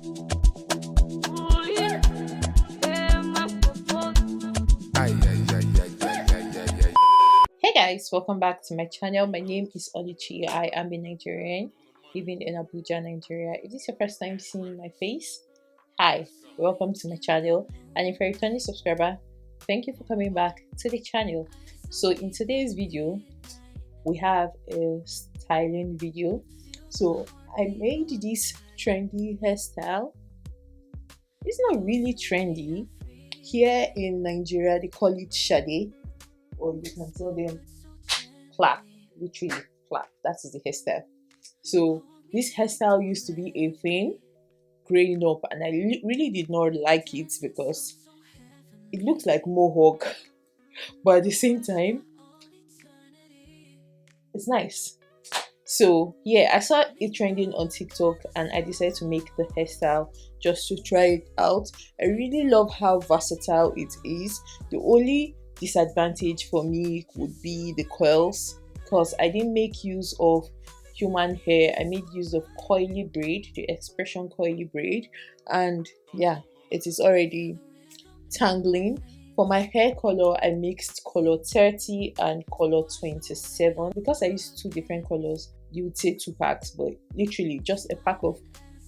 Hey guys, welcome back to my channel. My name is Oluchi. I am a Nigerian living in Abuja, Nigeria. If this is your first time seeing my face, hi, welcome to my channel. And if you're a returning subscriber, thank you for coming back to the channel. So in today's video, we have a styling video. So I made this trendy hairstyle. It's not really trendy. Here in Nigeria, they call it SADE, or you can tell them clap, literally clap. That is the hairstyle. So this hairstyle used to be a thing growing up, and I really did not like it because it looked like mohawk, but at the same time, it's nice. So yeah, I saw it trending on TikTok and I decided to make the hairstyle just to try it out. I really love how versatile it is. The only disadvantage for me would be the coils, because I didn't make use of human hair. I made use of coily braid, the expression coily braid, and yeah, it is already tangling. For my hair color, I mixed color 30 and color 27. Because I used two different colors, you would say two packs, but literally just a pack of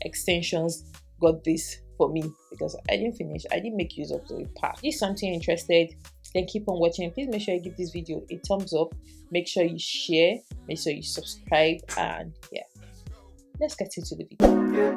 extensions got this for me because I didn't make use of the pack. If something you're interested, then keep on watching. Please make sure you give this video a thumbs up, make sure you share, make sure you subscribe, and yeah, let's get into the video.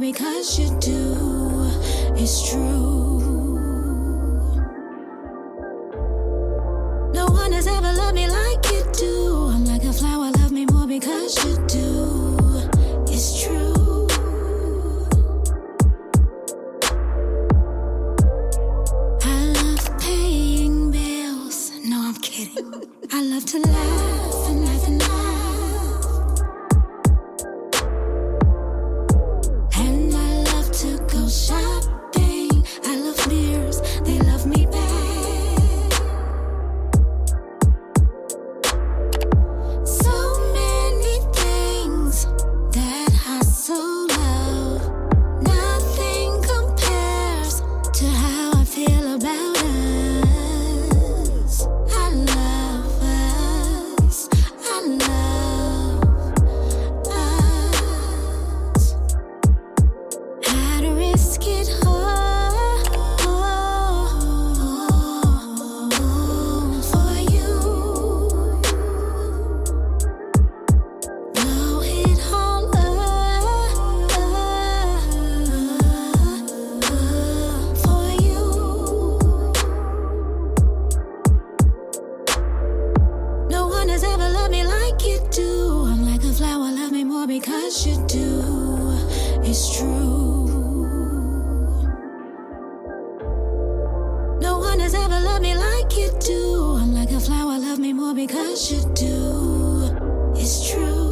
Because you do, it's true. No one has ever loved me like you do. I'm like a flower, love me more because you do, it's true. I love paying bills. No, I'm kidding. I love to laugh and laugh and laugh. Shopping, I love mirrors, they love me back. So many things that I so love. Nothing compares to how I feel about us. I love us, I love us. How to risk it all for you. Blow it all for you. No one has ever loved me like you do. I'm like a flower, love me more because you do. It's true. No one has ever loved me like you do. I'm like more because you do. It's true.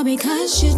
Because you